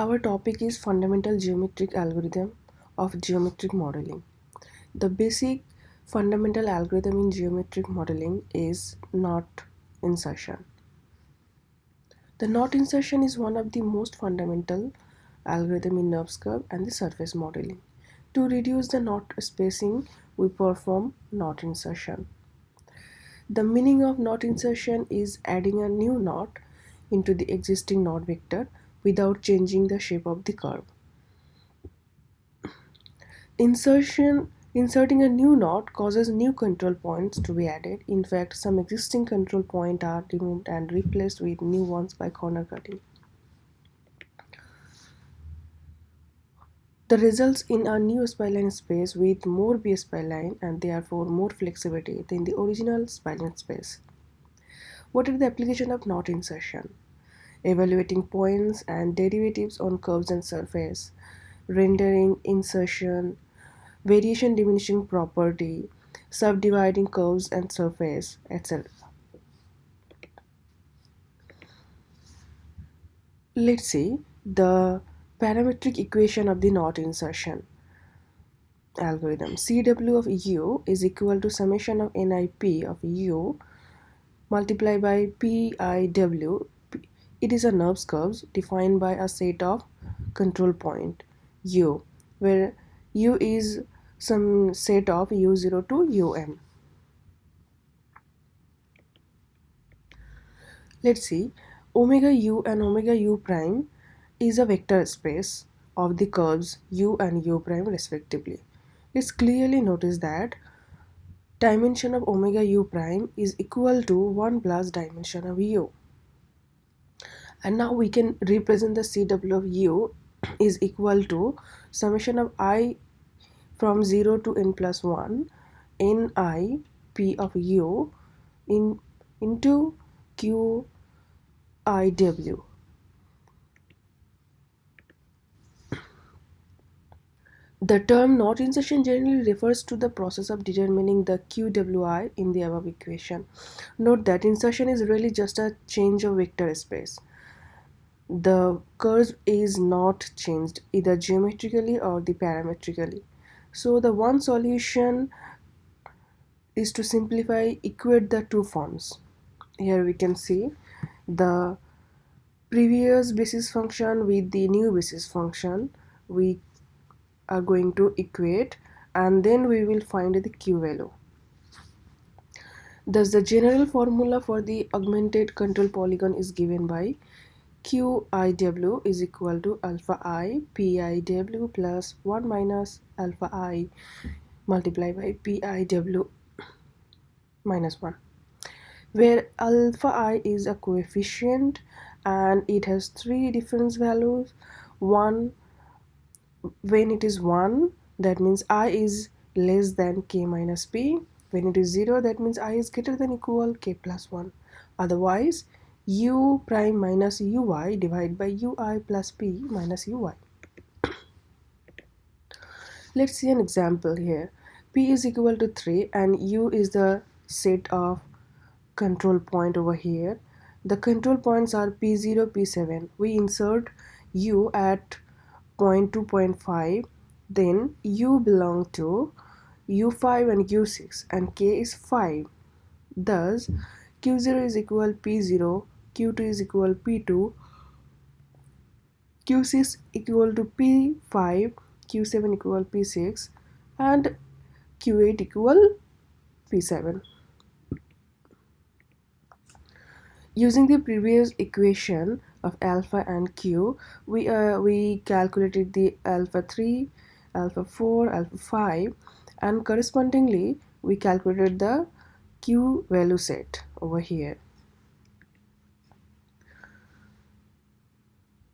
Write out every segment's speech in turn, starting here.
Our topic is fundamental geometric algorithm of geometric modeling. The basic fundamental algorithm in geometric modeling is knot insertion. The knot insertion is one of the most fundamental algorithm in nerve curve and the surface modeling. To reduce the knot spacing, we perform knot insertion. The meaning of knot insertion is adding a new knot into the existing knot vector without changing the shape of the curve. Inserting a new knot causes new control points to be added. In fact, some existing control points are removed and replaced with new ones by corner cutting. The results in a new spline space with more B-spline and therefore more flexibility than the original spline space. What are the applications of knot insertion? Evaluating points and derivatives on curves and surface, rendering insertion, variation diminishing property, subdividing curves and surface, etc. Let's see the parametric equation of the knot insertion algorithm. CW of U is equal to summation of NIP of U multiplied by PIW. It is a nerve curve defined by a set of control point U, where U is some set of U0 to UM. Let's see, omega U and omega U prime is a vector space of the curves U and U prime respectively. Let's clearly notice that dimension of omega U prime is equal to 1 plus dimension of U. And now we can represent the CW of U is equal to summation of I from 0 to n plus 1 Ni P of U into Q IW. The term knot insertion generally refers to the process of determining the QWI in the above equation. Note that insertion is really just a change of vector space. The curve is not changed either geometrically or the parametrically. So the one solution is to simplify, equate the two forms. Here we can see the previous basis function with the new basis function. We are going to equate and then we will find the Q value. Thus the general formula for the augmented control polygon is given by QIW is equal to alpha I PIW plus 1 minus alpha I multiplied by PIW minus 1, where alpha I is a coefficient and it has three different values. One, when it is 1, that means I is less than k minus p. When it is 0, that means I is greater than equal k plus 1. Otherwise, u prime minus uy divided by ui plus p minus uy. Let's see an example here. P is equal to 3 and u is the set of control point over here. The control points are P0, P7. We insert u at point 2.5, then u belong to u5 and u6 and k is 5. Thus q0 is equal p0, q2 is equal p2, q6 equal to p5, q7 equal p6 and q8 equal p7. Using the previous equation of alpha and q, we calculated the alpha 3, alpha 4, alpha 5 and correspondingly we calculated the q value set over here.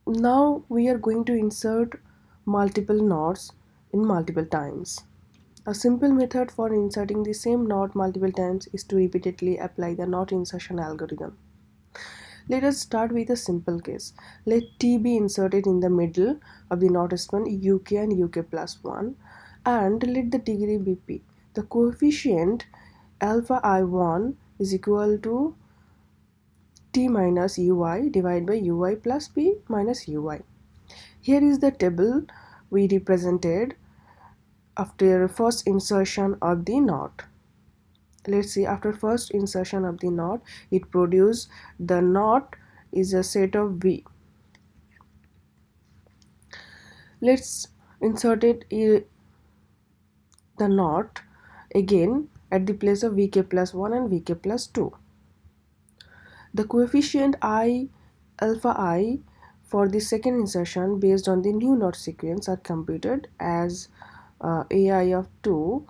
Now we are going to insert multiple knots in multiple times. A simple method for inserting the same knot multiple times is to repeatedly apply the knot insertion algorithm. Let us start with a simple case. Let T be inserted in the middle of the knot span UK and UK plus 1 and let the degree be P. The coefficient alpha I1 is equal to T minus Uy divided by Uy plus P minus Uy. Here is the table we represented after first insertion of the knot. Let's see, after first insertion of the knot, it produces the knot is a set of V. Let's insert the knot again at the place of Vk plus 1 and Vk plus 2. The coefficient alpha I for the second insertion based on the new knot sequence are computed as AI of 2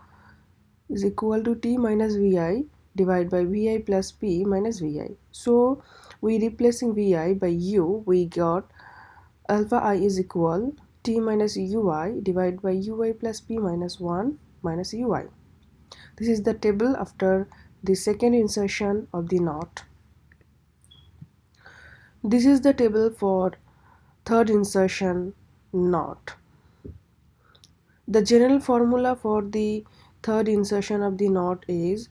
is equal to T minus Vi divided by Vi plus P minus Vi. So we replacing Vi by U, we got alpha I is equal T minus Ui divided by Ui plus P minus 1 minus Ui. This is the table after the second insertion of the knot. This is the table for third insertion knot. The general formula for the third insertion of the knot is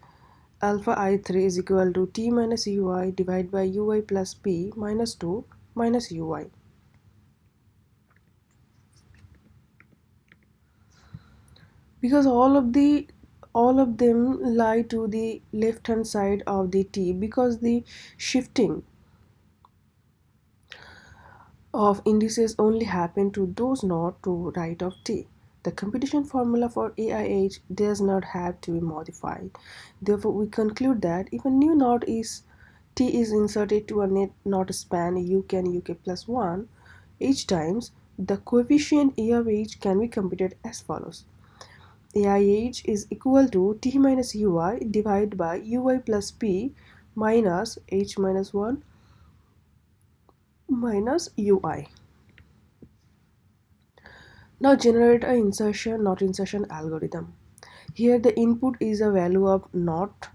alpha I3 is equal to T minus Ui divided by Ui plus P minus 2 minus Ui. Because all of them lie to the left hand side of the T, because the shifting of indices only happen to those knots to right of T. The computation formula for AIH does not have to be modified. Therefore, we conclude that if a new knot is T is inserted to a knot span UK and UK plus 1 each times, the coefficient A of H can be computed as follows. AIH is equal to T minus Ui divided by Ui plus P minus H minus 1 minus Ui. Now generate a knot insertion algorithm. Here the input is a value of knot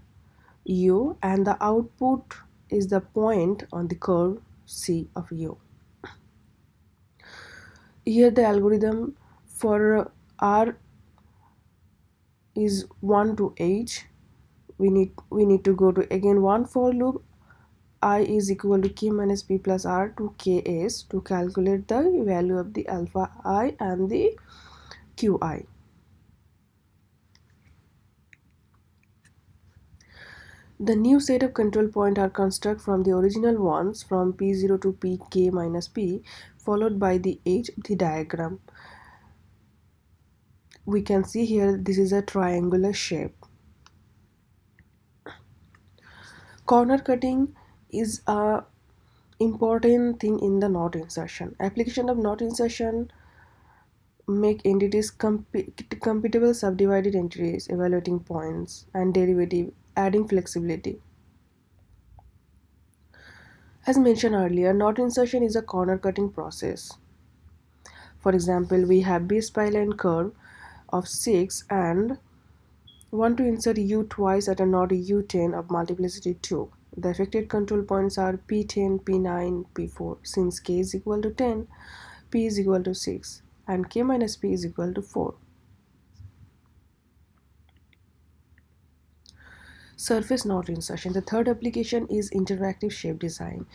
U and the output is the point on the curve C of U. Here the algorithm for R is 1 to H. We need to go to again one for loop. I is equal to K minus P plus R to Ks to calculate the value of the alpha I and the Qi. The new set of control points are constructed from the original ones from P0 to Pk minus P followed by the edge of the diagram. We can see here this is a triangular shape. Corner cutting is a important thing in the knot insertion. Application of knot insertion make entities computable subdivided entities, evaluating points and derivative, adding flexibility. As mentioned earlier, knot insertion is a corner cutting process. For example, we have B-spline curve of 6 and want to insert U twice at a knot U10 of multiplicity 2. The affected control points are P10, P9, P4. Since K is equal to 10, P is equal to 6 and K minus P is equal to 4. Surface knot insertion. The third application is interactive shape design.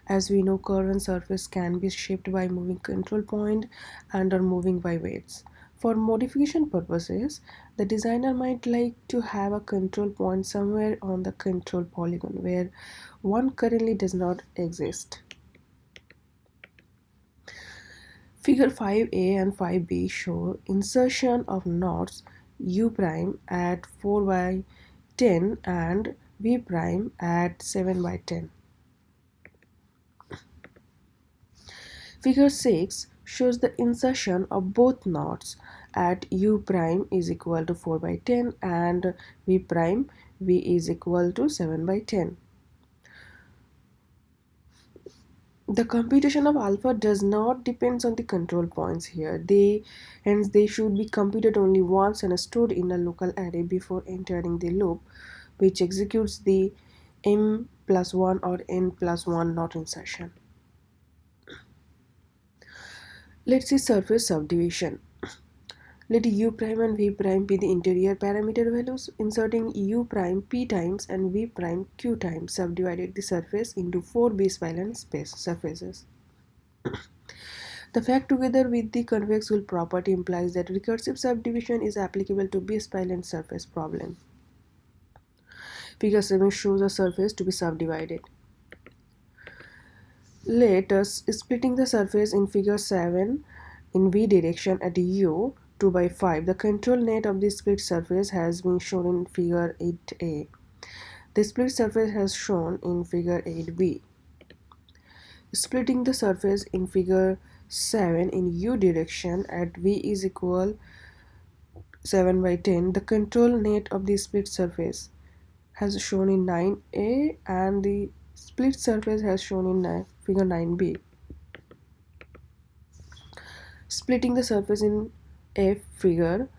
As we know, curve and surface can be shaped by moving control point and or moving by weights. For modification purposes, the designer might like to have a control point somewhere on the control polygon where one currently does not exist. Figure 5a and 5b show insertion of knots U prime at 4 by 10 and V prime at 7 by 10. Figure 6 shows the insertion of both knots at U prime is equal to 4 by 10 and V prime V is equal to 7 by 10. The computation of alpha does not depend on the control points here. Hence they should be computed only once and stored in a local array before entering the loop, which executes the m plus 1 or n plus 1 knot insertion. Let's see surface subdivision. Let U prime and V prime be the interior parameter values. Inserting U prime P times and V prime Q times subdivided the surface into 4 B-spline surfaces. The fact together with the convex hull property implies that recursive subdivision is applicable to B-spline surface problem. Figure 7 shows a surface to be subdivided. Let us splitting the surface in figure 7 in V direction at U 2 by 5. The control net of the split surface has been shown in figure 8a. The split surface has shown in figure 8b. Splitting the surface in figure 7 in U direction at V is equal 7 by 10. The control net of the split surface has shown in 9a and the split surface has shown in figure 9b. Splitting the surface in F figure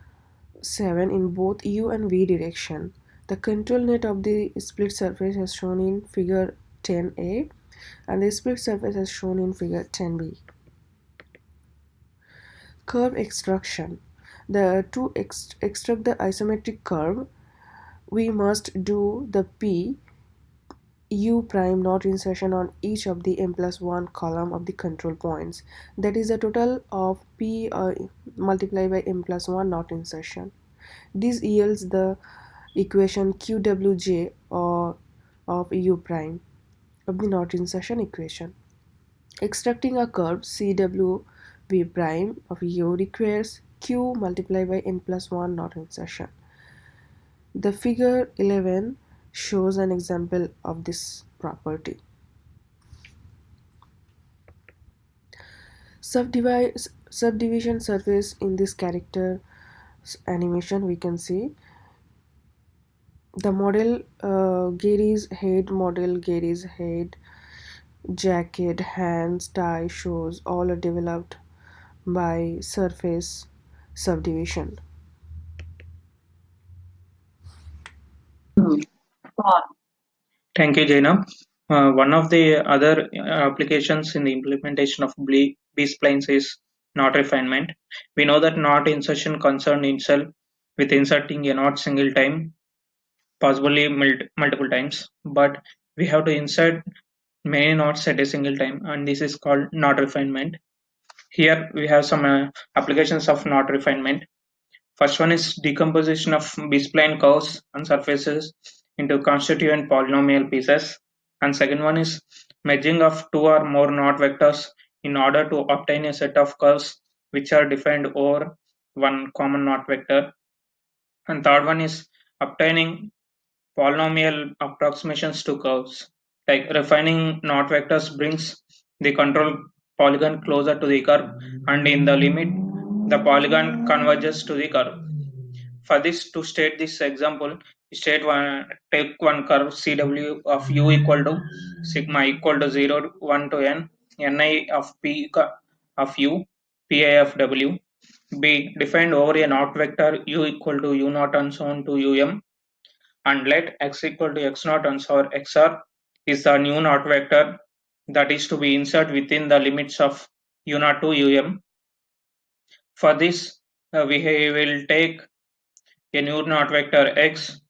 7 in both U and V direction. The control net of the split surface has shown in figure 10a and the split surface has shown in figure 10b. Curve extraction. To extract the isometric curve, we must do the P U prime not insertion on each of the m plus 1 column of the control points. That is the total of P multiplied by m plus 1 not insertion. This yields the equation QWJ of U prime of the not insertion equation. Extracting a curve CWV prime of U requires Q multiplied by n plus 1 not insertion. The figure 11 shows an example of this property. Subdivision surface in this character animation we can see the model Gary's head, jacket, hands, tie, shoes all are developed by surface subdivision. Thank you, Jaina. One of the other applications in the implementation of B-splines is knot refinement. We know that knot insertion concern itself with inserting a knot single time, possibly multiple times, but we have to insert many knots at a single time, and this is called knot refinement. Here we have some applications of knot refinement. First one is decomposition of B-spline curves and surfaces into constituent polynomial pieces, and second one is merging of two or more knot vectors in order to obtain a set of curves which are defined over one common knot vector, and third one is obtaining polynomial approximations to curves. Like refining knot vectors brings the control polygon closer to the curve, and in the limit the polygon converges to the curve. For this, to state this example, take one curve CW of U equal to sigma equal to 0 1 to n, ni of p of U, pi of W, be defined over a knot vector U equal to U naught and so on to Um, and let x equal to x naught and so xr is the new knot vector that is to be inserted within the limits of U naught to Um. For this, we will take a new knot vector x,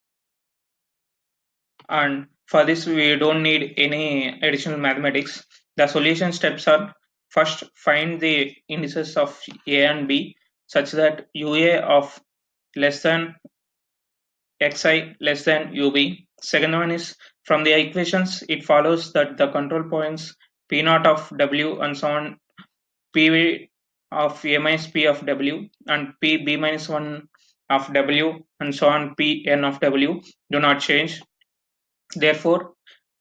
and for this we don't need any additional mathematics. The solution steps are: first, find the indices of a and b such that ua of less than xi less than ub. Second one is, from the equations it follows that the control points p naught of w and so on p of a minus p of w and p b minus 1 of w and so on p n of w do not change. Therefore,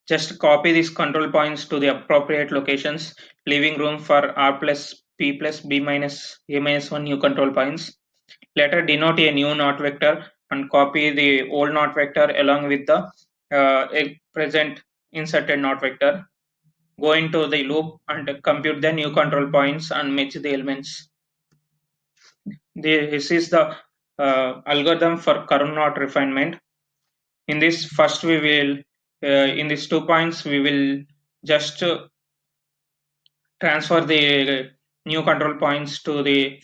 just copy these control points to the appropriate locations, leaving room for r plus p plus b minus a minus 1 new control points. Later, denote a new knot vector and copy the old knot vector along with the present inserted knot vector. Go into the loop and compute the new control points and match the elements. This is the algorithm for curve knot refinement. In this, first we will, in these 2 points, we will just transfer the new control points to the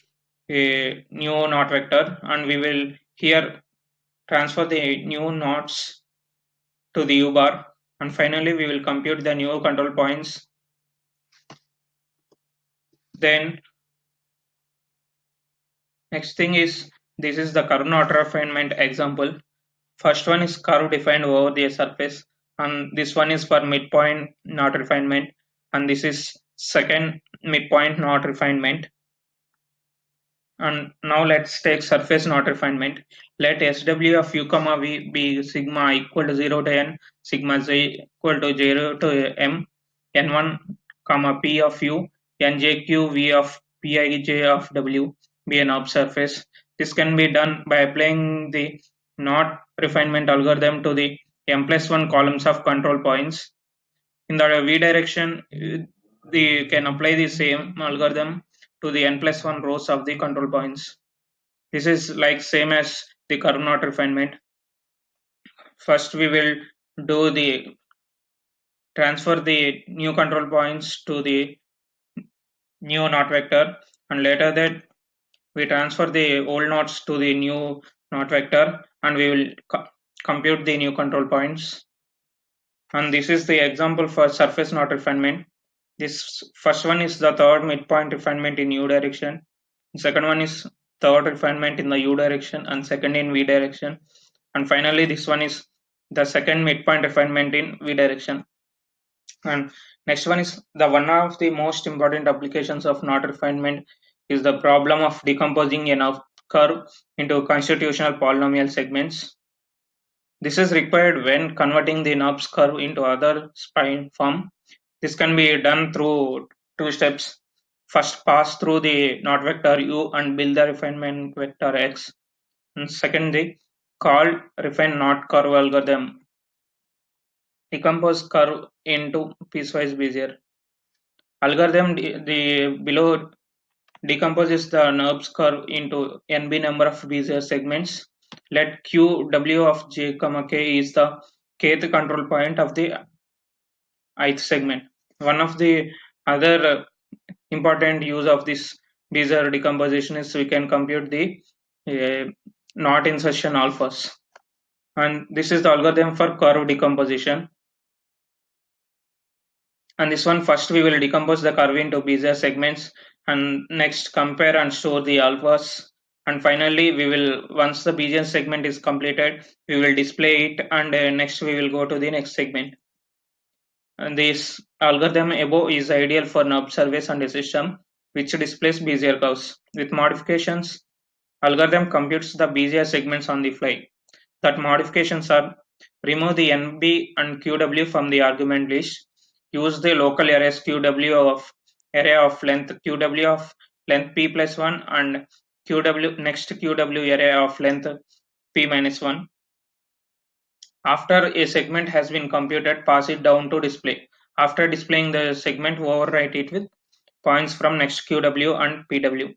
new knot vector, and we will here transfer the new knots to the u bar, and finally we will compute the new control points Then next thing is, this is the curve knot refinement example. First one is curve defined over the surface, and this one is for midpoint knot refinement, and this is second midpoint knot refinement. And now let's take surface knot refinement. Let SW of u comma v be sigma equal to 0 to n, sigma z equal to 0 to m, n1 comma p of u, njq v of pij of w be an knob surface. This can be done by applying the knot refinement algorithm to the m plus 1 columns of control points. In the v direction, you can apply the same algorithm to the n plus 1 rows of the control points. This is like same as the curve knot refinement. First we will do the transfer the new control points to the new knot vector, and later that we transfer the old knots to the new knot vector, and we will compute the new control points. And this is the example for surface knot refinement. This first one is the third midpoint refinement in u direction. Second one is third refinement in the u direction and second in v direction. And finally, this one is the second midpoint refinement in v direction. And next one is the one of the most important applications of knot refinement is the problem of decomposing a knob curve into constitutional polynomial segments. This is required when converting the knobs curve into other spline form. This can be done through two steps. First, pass through the knot vector u and build the refinement vector x. And secondly, call refine knot curve algorithm. Decompose curve into piecewise Bezier. Algorithm the below decomposes the knobs curve into nb number of Bezier segments. Let q w of j comma k is the kth control point of the ith segment. One of the other important use of this Bezier decomposition is we can compute the knot insertion alphas. And this is the algorithm for curve decomposition. And this one, first we will decompose the curve into Bezier segments, and next compare and store the alphas. And finally, we will, once the Bezier segment is completed, we will display it, and next we will go to the next segment. And this algorithm above is ideal for knob surveys and a system which displays Bezier curves. With modifications, algorithm computes the Bezier segments on the fly. That modifications are: remove the NB and QW from the argument list. Use the local arrays QW of array of length QW of length p plus 1 and QW next QW array of length p minus 1. After a segment has been computed, pass it down to display. After displaying the segment, overwrite it with points from next QW and PW.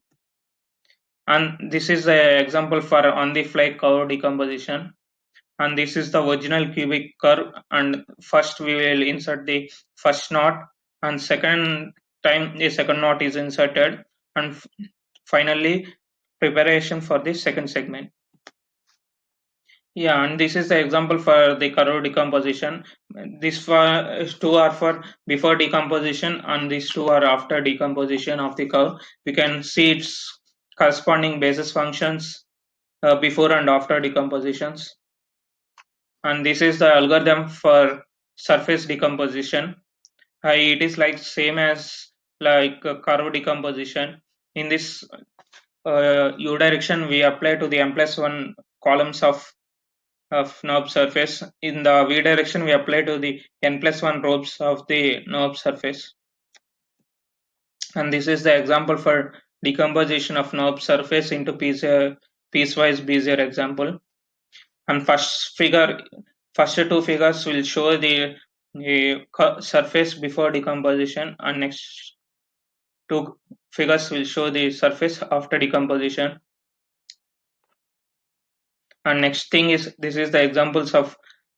And this is the example for on-the-fly curve decomposition. And this is the original cubic curve, and first we will insert the first knot, and second time the second knot is inserted, and finally preparation for the second segment. Yeah, and this is the example for the curve decomposition. These two are for before decomposition, and these two are after decomposition of the curve. We can see its corresponding basis functions before and after decompositions. And this is the algorithm for surface decomposition. It is like same as like curve decomposition. In this u direction, we apply to the m plus 1 columns of knob surface. In the v direction, we apply to the n plus 1 rows of the knob surface. And this is the example for decomposition of knob surface into piecewise Bezier example. And first two figures will show the surface before decomposition, and next two figures will show the surface after decomposition. And next thing is, this is the examples of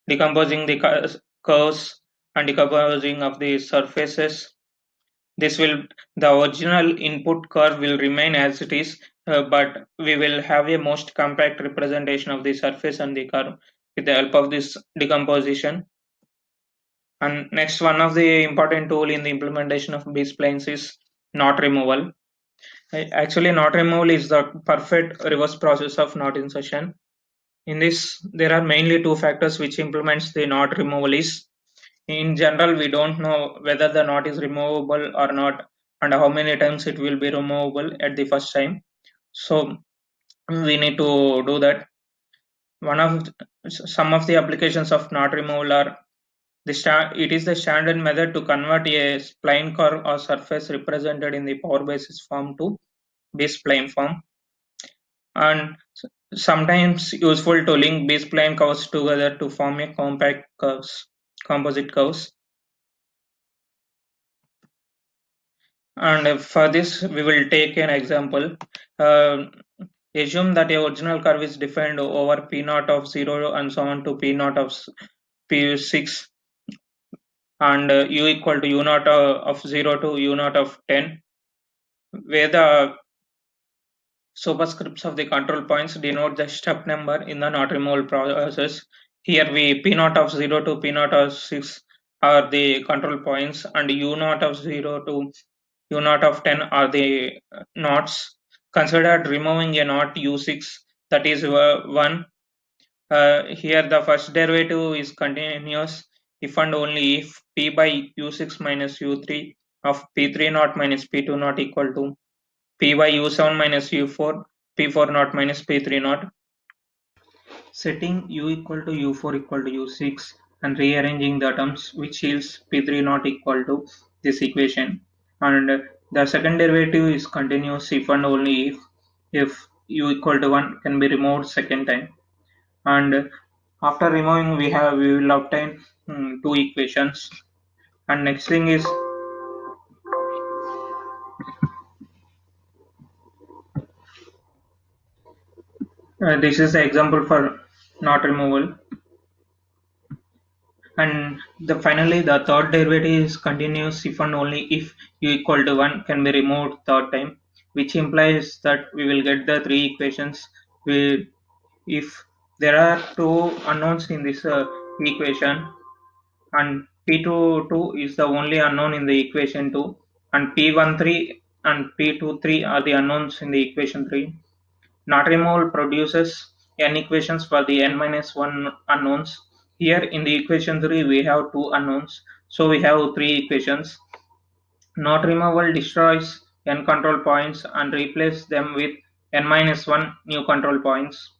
decomposing the curves and decomposing of the surfaces. The original input curve will remain as it is, but we will have a most compact representation of the surface and the curve with the help of this decomposition. And next, one of the important tool in the implementation of B-splines is knot removal. Actually, knot removal is the perfect reverse process of knot insertion. In this, there are mainly two factors which implements the knot removal is. In general, we don't know whether the knot is removable or not and how many times it will be removable at the first time. So we need to do that. Some of the applications of knot removal are it is the standard method to convert a spline curve or surface represented in the power basis form to B-spline form, and sometimes useful to link B-spline curves together to form a composite curves. And for this, we will take an example. Uh, Assume that a original curve is defined over P naught of 0 and so on to P naught of P6, and U equal to U naught of 0 to U naught of 10, where the superscripts of the control points denote the step number in the knot removal process. Here we P naught of 0 to P naught of 6 are the control points, and U naught of 0 to U naught of 10 are the knots. Consider removing a knot U6, that is 1. Here the first derivative is continuous if and only if P by U6 minus U3 of P3 naught minus P2 naught equal to P by U7 minus U4, P4 naught minus P3 naught. Setting U equal to U4 equal to U6 and rearranging the terms, which yields P3 naught equal to this equation. And the second derivative is continuous if and only if U equal to 1 can be removed second time. And after removing, we will obtain two equations. And next thing is this is the example for knot removal. And finally, the third derivative is continuous if and only if U equal to 1 can be removed third time, which implies that we will get the three equations. If there are two unknowns in this equation, and P22 is the only unknown in the equation 2, and P13 and P23 are the unknowns in the equation 3. Knot removal produces n equations for the n minus 1 unknowns. Here in the equation 3 we have two unknowns, so we have three equations. Knot removal destroys n control points and replace them with n minus 1 new control points.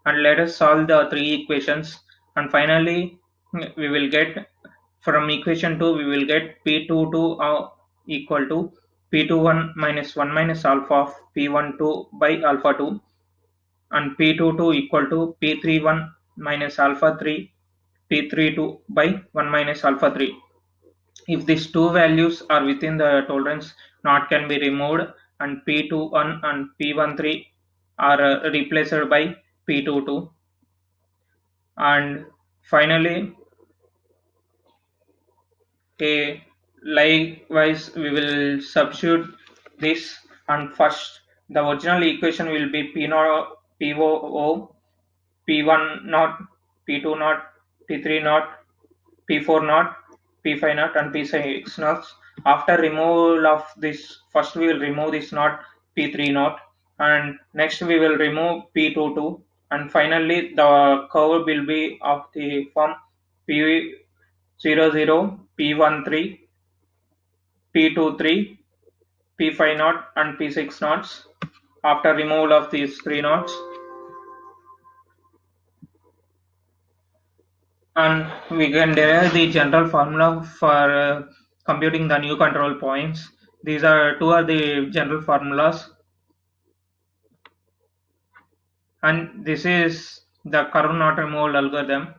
And let us solve the three equations, and finally we will get from equation 2 we will get P22 equal to P21 minus 1 minus alpha of P12 by alpha 2, and P22 equal to P31 minus alpha 3 P32 by 1 minus alpha 3. If these two values are within the tolerance, knot can be removed, and P21 and P13 are replaced by P22. And finally, likewise we will substitute this, and first the original equation will be P0, POO, P1 naught, P2 naught, P3 naught, P4 naught, P5 naught, and P6 naught. After removal of this, first we will remove this naught P3 naught, and next we will remove P22, and finally the curve will be of the form P00, P13, P23, P5 naught, and P6 knots. After removal of these three knots, and we can derive the general formula for computing the new control points. These are two of the general formulas, and this is the curve knot removal algorithm.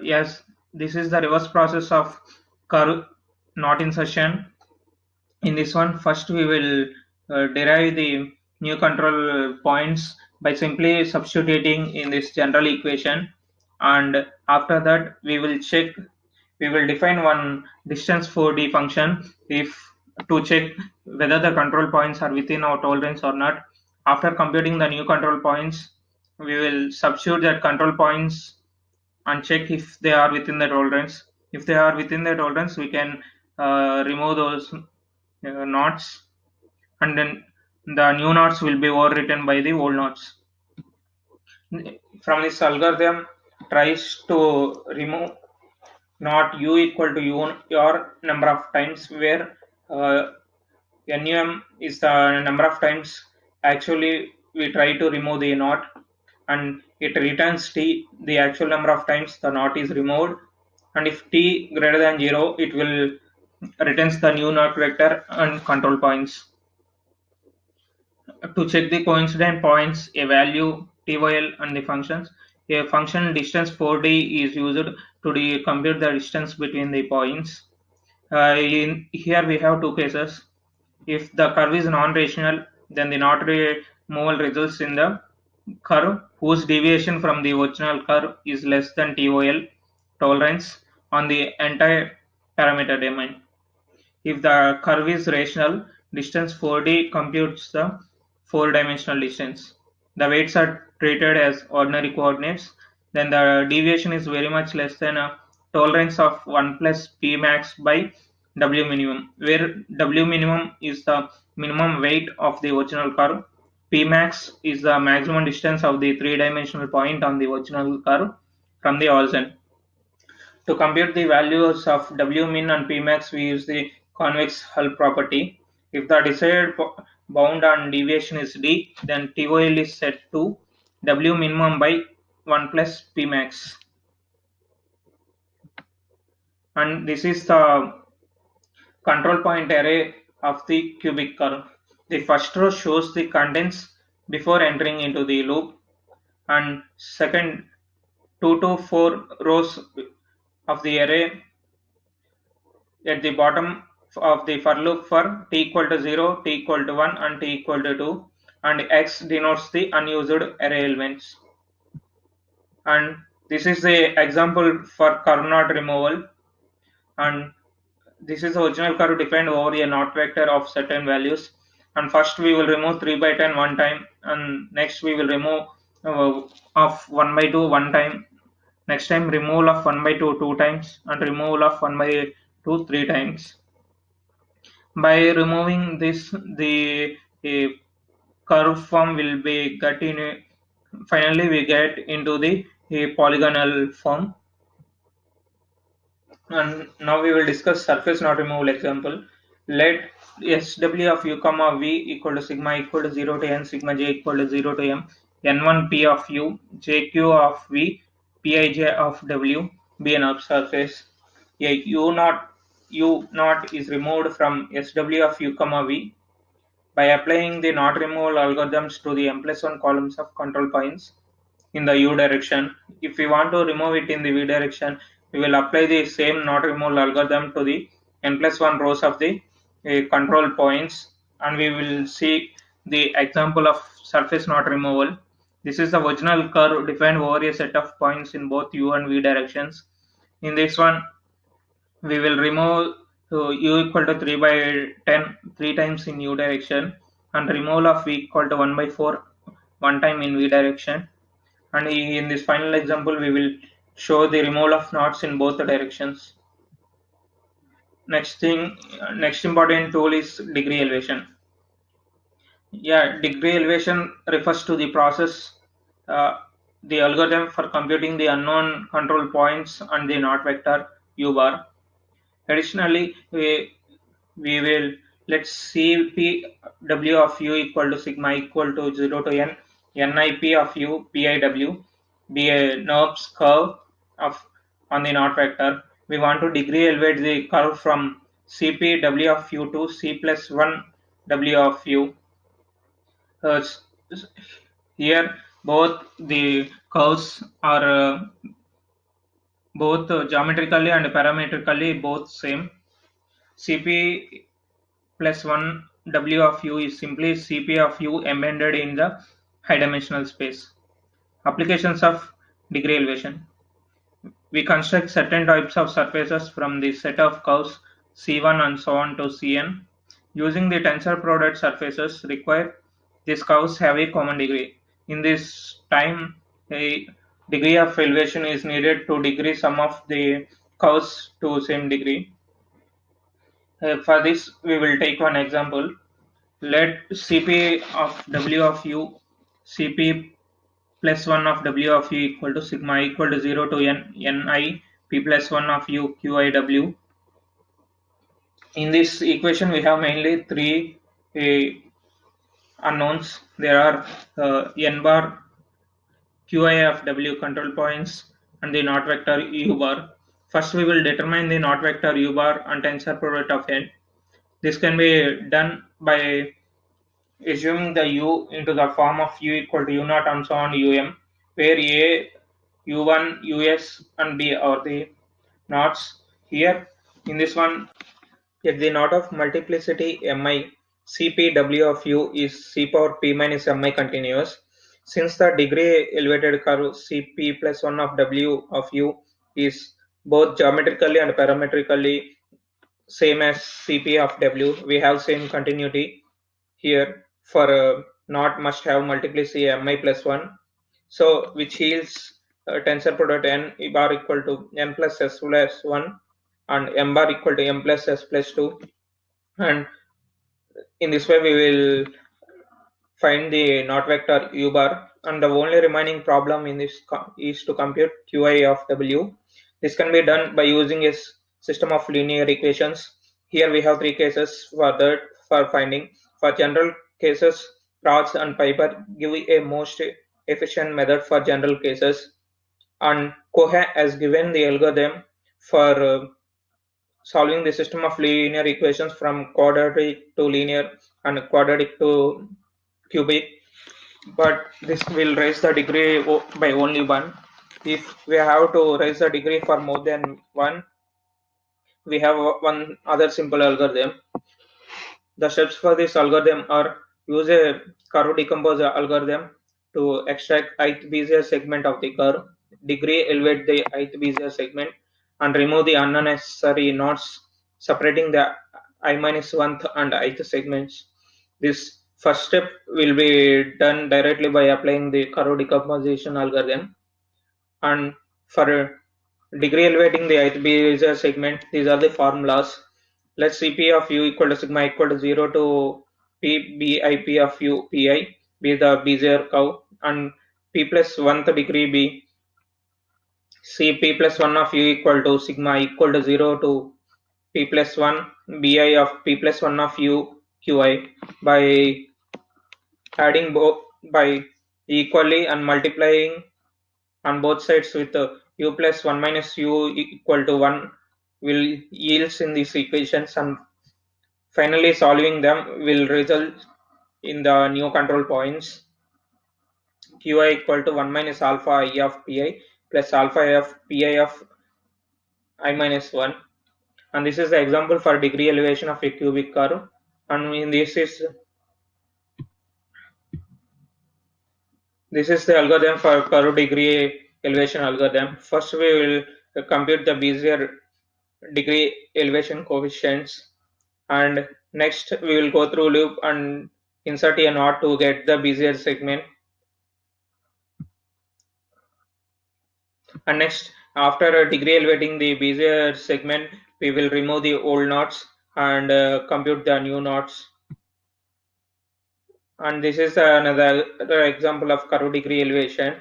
Yes, this is the reverse process of curve knot insertion. In this one, first we will derive the new control points by simply substituting in this general equation, and after that we will define one distance 4D function if to check whether the control points are within our tolerance or not. After computing the new control points, we will substitute that control points and check if they are within the tolerance. If they are within the tolerance, we can remove those knots, and then the new knots will be overwritten by the old knots. From this algorithm tries to remove not u equal to your number of times, where num is the number of times actually we try to remove the knot, and it returns t the actual number of times the knot is removed, and if t greater than 0 it will returns the new knot vector and control points. To check the coincident points, a value TOL and the functions. A function distance 4D is used to compute the distance between the points. In here we have two cases. If the curve is non-rational, then the knot removal results in the curve whose deviation from the original curve is less than TOL tolerance on the entire parameter domain. If the curve is rational, distance 4D computes the four-dimensional distance. The weights are treated as ordinary coordinates. Then the deviation is very much less than a tolerance of 1 plus P max by W minimum, where W minimum is the minimum weight of the original curve. P max is the maximum distance of the three-dimensional point on the original curve from the origin. To compute the values of W min and P max, we use the convex hull property. If the desired bound and deviation is d, then TOL is set to W minimum by 1 plus P max. And this is the control point array of the cubic curve. The first row shows the contents before entering into the loop, and second 2 to 4 rows of the array at the bottom of the for loop for t equal to 0, t equal to 1 and t equal to 2, and x denotes the unused array elements. And this is the example for curve knot removal, and this is the original curve defined over a knot vector of certain values. And first we will remove 3 by 10 one time, and next we will remove of 1 by 2 one time, next time removal of 1 by 2 two times, and removal of 1 by 2 three times. By removing this, the curve form will be got in. Finally, we get into the polygonal form. And now we will discuss surface knot removal example. Let SW of u comma v equal to sigma equal to 0 to n, sigma j equal to 0 to m, n1 p of u, jq of v, pij of w be an up surface. A u naught is removed from SW of u comma v by applying the knot removal algorithms to the m+1 columns of control points in the u direction. If we want to remove it in the v direction, we will apply the same knot removal algorithm to the n+1 rows of the control points, and we will see the example of surface knot removal. This is the original curve defined over a set of points in both u and v directions. In this one, we will remove u equal to 3 by 10 three times in u direction, and removal of v equal to 1 by 4 one time in v direction. And in this final example, we will show the removal of knots in both the directions. Next important tool is degree elevation. Degree elevation refers to the process, the algorithm for computing the unknown control points and the knot vector u bar. Additionally, we will let Cpw of u equal to sigma equal to 0 to n, nip of u piw be a NURBS curve on the knot vector. We want to degree elevate the curve from Cpw of u to c plus 1 w of u. Here both the curves are both geometrically and parametrically both same. Cp plus 1 w of u is simply Cp of u embedded in the high dimensional space. Applications of degree elevation. We construct certain types of surfaces from the set of curves C1 and so on to Cn. Using the tensor product surfaces required, these curves have a common degree. In this time, a degree of elevation is needed to degree some of the curves to same degree. For this, we will take one example. Let Cp of W of u, Cp plus 1 of W of u equal to sigma equal to 0 to n Ni P plus 1 of u Qi W. In this equation, we have mainly three unknowns. There are n bar Qi of W control points and the knot vector u bar. First, we will determine the knot vector u bar and tensor product of n. This can be done by assuming the u into the form of u equal to u naught and so on um, where a, u1, us, and b are the knots. Here, in this one, if the knot of multiplicity mi, cpw of u is c power p minus mi continuous. Since the degree elevated curve cp plus 1 of w of u is both geometrically and parametrically same as cp of w, we have same continuity here for knot must have multiplicity mi plus 1. So which yields tensor product n bar equal to n plus s plus 1 and m bar equal to m plus s plus 2. And in this way we will find the knot vector u bar, and the only remaining problem in this is to compute qi of w. This can be done by using a system of linear equations. Here we have three cases for that for finding. For general cases, rods and fiber give a most efficient method for general cases, and Cohen has given the algorithm for solving the system of linear equations from quadratic to linear and quadratic to cubic, but this will raise the degree by only one. If we have to raise the degree for more than one, we have one other simple algorithm. The steps for this algorithm are: use a curve decomposer algorithm to extract ith Bezier segment of the curve, degree elevate the ith Bezier segment, and remove the unnecessary knots separating the I minus 1th and ith segments. This first step will be done directly by applying the curve decomposition algorithm. And for degree elevating the ith Bezier segment, these are the formulas. Let Cp of u equal to sigma equal to 0 to P BIP of u Pi be the Bezier curve, and P plus 1th degree be Cp plus 1 of u equal to sigma equal to 0 to P plus 1 Bi of P plus 1 of u Qi by adding both by equally and multiplying on both sides with u plus 1 minus u equal to 1 will yields in these equations, and finally solving them will result in the new control points qi equal to 1 minus alpha I of pi plus alpha I of pi of I minus 1. And this is the example for degree elevation of a cubic curve, and in this is the algorithm for curve degree elevation algorithm. First we will compute the Bezier degree elevation coefficients, and next we will go through loop and insert a knot to get the Bezier segment. And next, after degree elevating the Bezier segment, we will remove the old knots and compute the new knots. And this is another example of curve degree elevation.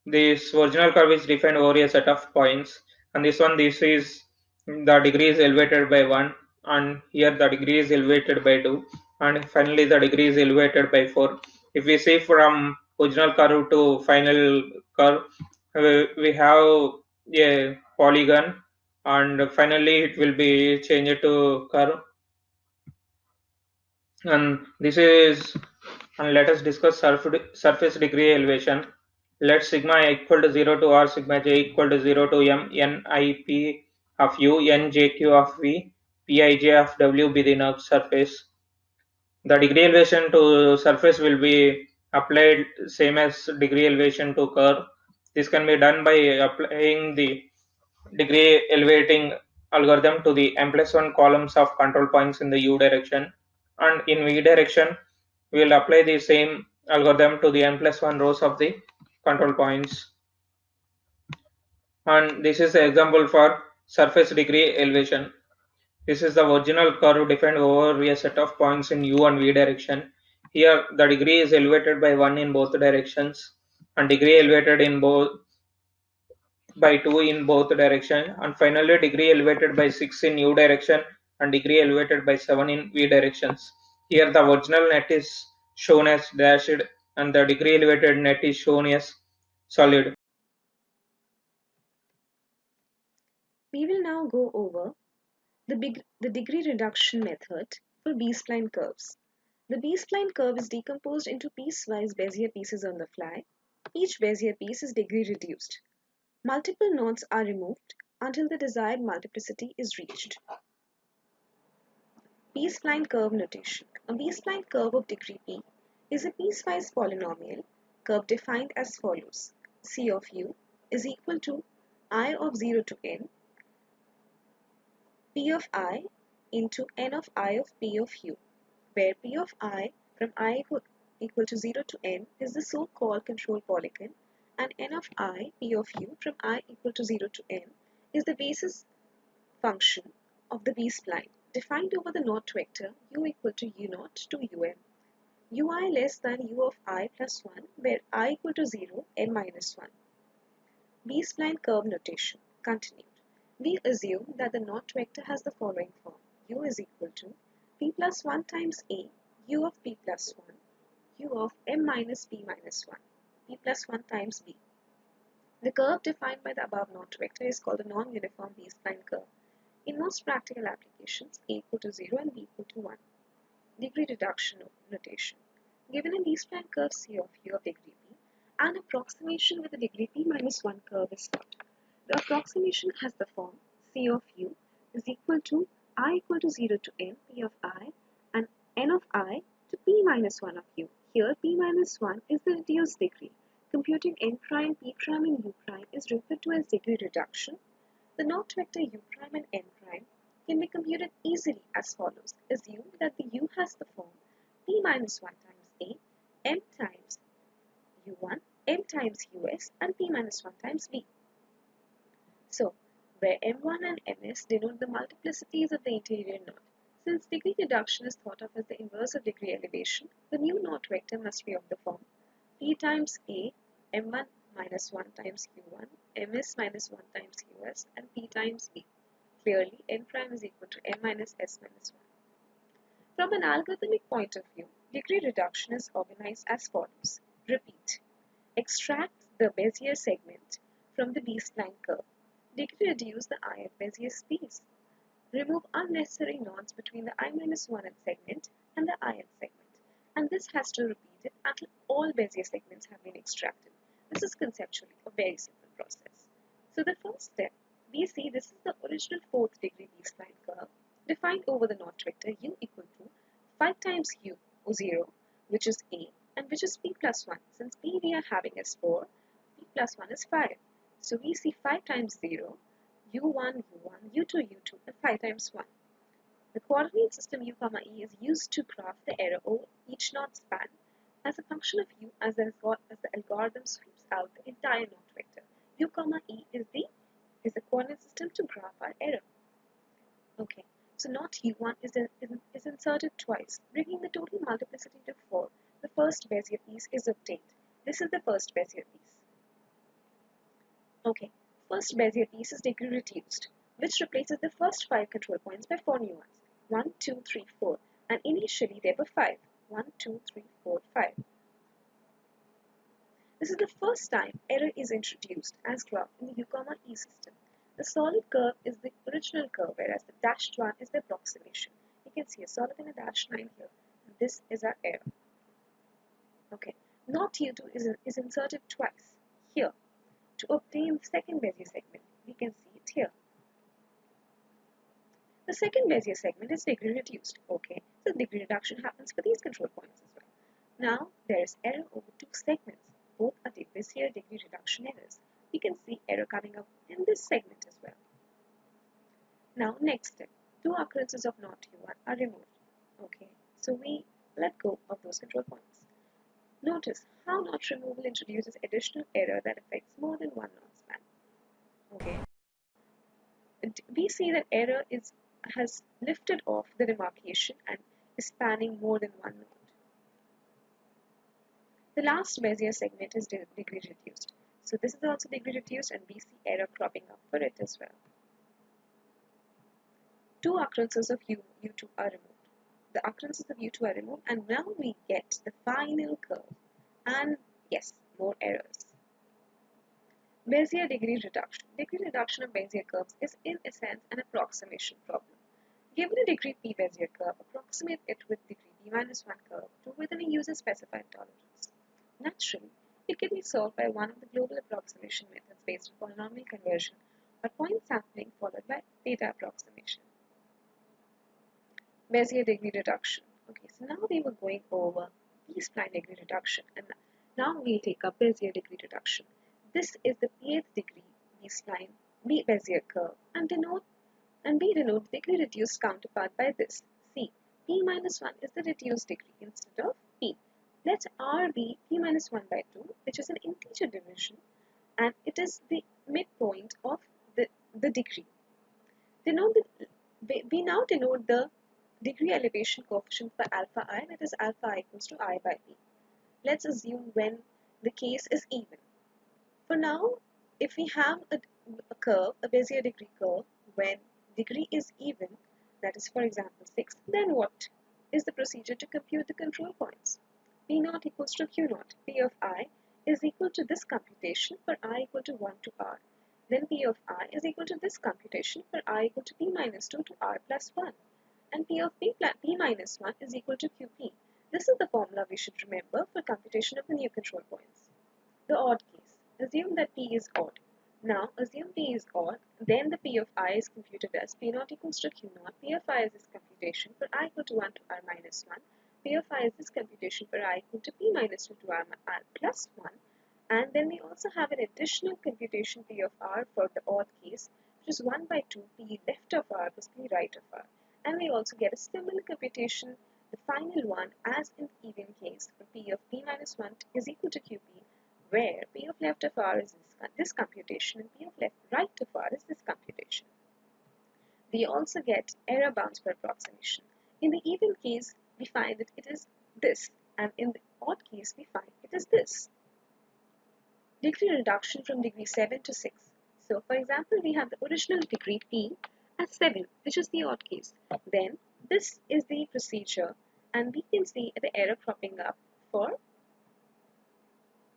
This original curve is defined over a set of points, and this is the degree is elevated by 1, and here the degree is elevated by 2, and finally the degree is elevated by 4. If we see from original curve to final curve, we have a polygon, and finally it will be changed to curve. And this is, and let us discuss surface degree elevation. Let sigma equal to 0 to r, sigma j equal to 0 to m n I p of u, n j q of v, p I j of w be the nerve surface. The degree elevation to surface will be applied same as degree elevation to curve. This can be done by applying the degree elevating algorithm to the m plus 1 columns of control points in the u direction, and in v direction we will apply the same algorithm to the n plus 1 rows of the control points. And this is the example for surface degree elevation. This is the original curve defined over a set of points in u and v direction. Here, the degree is elevated by 1 in both directions, and degree elevated in both by 2 in both direction, and finally degree elevated by 6 in u direction and degree elevated by 7 in v directions. Here the original net is shown as dashed and the degree elevated net is shown as solid. We will now go over the degree reduction method for B-spline curves. The B-spline curve is decomposed into piecewise Bezier pieces on the fly. Each Bezier piece is degree reduced. Multiple nodes are removed until the desired multiplicity is reached. B-spline curve notation. A B-spline curve of degree p is a piecewise polynomial curve defined as follows. C of u is equal to I of 0 to n p of I into n of I of p of u, where p of I from I equal to 0 to n is the so-called control polygon, and n of I p of u from I equal to 0 to n is the basis function of the B-spline, defined over the naught vector u equal to u naught to un. ui less than u of I plus 1, where I equal to 0, n minus 1. B-spline curve notation. Continued. We assume that the naught vector has the following form. U is equal to p plus 1 times a, u of p plus 1, u of m minus p minus 1, p plus 1 times b. The curve defined by the above naught vector is called a non-uniform B-spline curve. In most practical applications, a equal to 0 and b equal to 1. Degree reduction notation. Given a B-spline curve C of u of degree p, an approximation with a degree p minus 1 curve is sought. The approximation has the form C of u is equal to I equal to 0 to n p of I and n of I to p minus 1 of u. Here p minus 1 is the reduced degree. Computing n prime, p prime and u prime is referred to as degree reduction. The naught vector u prime and n prime can be computed easily as follows. Assume that the u has the form p minus 1 times a, m times u1, m times us and p minus 1 times b. So, where m1 and ms denote the multiplicities of the interior knot, since degree reduction is thought of as the inverse of degree elevation, the new knot vector must be of the form p times a, m1 minus 1 times q1, ms minus 1 times us, and p times b. Clearly, n prime is equal to m minus s minus 1. From an algorithmic point of view, degree reduction is organized as follows. Repeat. Extract the Bezier segment from the B-spline curve. Degree reduce the I of Bezier space. Remove unnecessary nodes between the I-1 segment and the In segment. And this has to repeat it until all Bezier segments have been extracted. This is conceptually a very simple process. So the first step, we see this is the original 4th degree B-spline curve defined over the naught vector u equal to 5 times u, 0, which is a, and which is p plus 1. Since p we are having as 4, p plus 1 is 5. So we see 5 times 0, u1, u1, u2, u2, and 5 times 1. The coordinate system u, e is used to graph the error over each knot span as a function of u as the algorithm sweeps out the entire knot vector. U, e is the coordinate system to graph our error. Okay, so knot u1 is inserted twice, bringing the total multiplicity to 4. The first Bezier piece is obtained. This is the first Bezier piece. Okay, first Bezier piece is degree reduced, which replaces the first 5 control points by 4 new ones. 1, 2, 3, 4, and initially there were 5. 1, 2, 3, 4, 5. This is the first time error is introduced as graph in the U, E system. The solid curve is the original curve, whereas the dashed one is the approximation. You can see a solid and a dashed line here. And this is our error. Okay, knot U2 is inserted twice here. To obtain the second Bezier segment, we can see it here. The second Bezier segment is degree reduced. Okay, so degree reduction happens for these control points as well. Now there is error over 2 segments. Both are Bezier degree reduction errors. We can see error coming up in this segment as well. Now next step, 2 occurrences of knot U1 are removed. Okay, so we let go of those control points. Notice how knot removal introduces additional error that affects more than one knot span. Okay, we see that error is has lifted off the demarcation and is spanning more than one node. The last Bezier segment is degree reduced. So this is also degree reduced, and we see error cropping up for it as well. Two occurrences of U2 are removed. The occurrences of U2 are removed, and now we get the final curve. And yes, more errors. Bezier degree reduction. Degree reduction of Bezier curves is in a sense an approximation problem. Given a degree p Bezier curve, approximate it with degree b-1 curve to within a user-specified tolerance. Naturally, it can be solved by one of the global approximation methods based on polynomial conversion or point sampling followed by data approximation. Bezier degree reduction. Okay, so now we were going over B-spline degree reduction, and now we'll take up Bezier degree reduction. This is the pth degree B-spline Bezier curve, and we denote degree reduced counterpart by this. See, p-1 is the reduced degree instead of p. Let R be p-1 by 2, which is an integer division, and it is the midpoint of the degree. We now denote the degree elevation coefficient for alpha I, that is alpha I equals to I by p. Let's assume when the case is even. For now, if we have a curve, a Bezier degree curve, when degree is even, that is for example 6, then what is the procedure to compute the control points? P0 equals to Q0. P of I is equal to this computation for I equal to 1 to R. Then P of I is equal to this computation for I equal to P minus 2 to R plus 1. And P of P minus 1 is equal to QP. This is the formula we should remember for computation of the new control points. The odd case. Assume that P is odd. Now assume P is odd, then the P of I is computed as P0 equals to Q0. P of I is this computation for I equal to 1 to R minus 1. P of I is this computation for I equal to P minus 2 to R plus 1. And then we also have an additional computation P of R for the odd case, which is 1 by 2 P left of R plus P right of R. And we also get a similar computation, the final one, as in the even case for P of P minus 1 is equal to QP, where P of left of R is this computation and P of right of R is this computation. We also get error bounds for approximation. In the even case, we find that it is this, and in the odd case, we find it is this. Degree reduction from degree 7 to 6. So, for example, we have the original degree P as 7, which is the odd case. Then, this is the procedure, and we can see the error cropping up for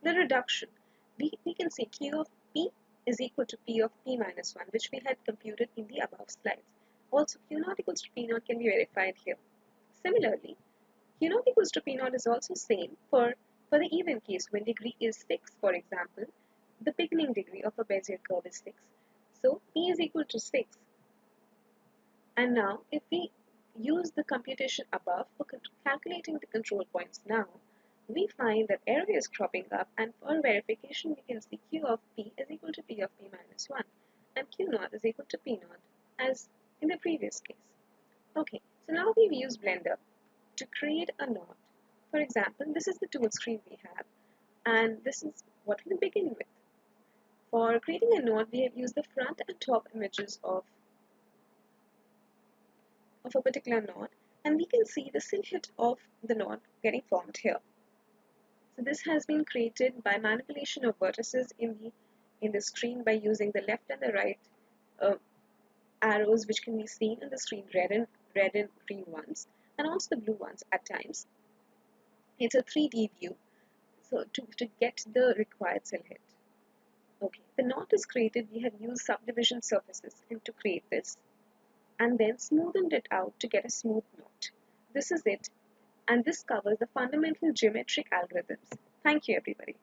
the reduction. We can say Q of P is equal to P of P minus 1, which we had computed in the above slides. Also, Q0 equals to P0 can be verified here. Similarly, Q0 equals to P0 is also same for the even case when degree is 6, for example. The beginning degree of a Bezier curve is 6. So, P is equal to 6. And now, if we use the computation above for calculating the control points now, we find that error is cropping up, and for verification we can see Q of P is equal to P of P minus 1 and Q0 is equal to P0 as in the previous case. Okay, so now we've used Blender to create a knot. For example, this is the tool screen we have, and this is what we begin with. For creating a knot, we have used the front and top images of a particular knot, and we can see the silhouette of the knot getting formed here. So this has been created by manipulation of vertices in the screen by using the left and the right arrows, which can be seen on the screen, red and green ones, and also the blue ones at times. It's a 3D view, so to get the required silhouette. Okay, the knot is created. We have used subdivision surfaces to create this, and then smoothened it out to get a smooth knot. This is it, and this covers the fundamental geometric algorithms. Thank you, everybody.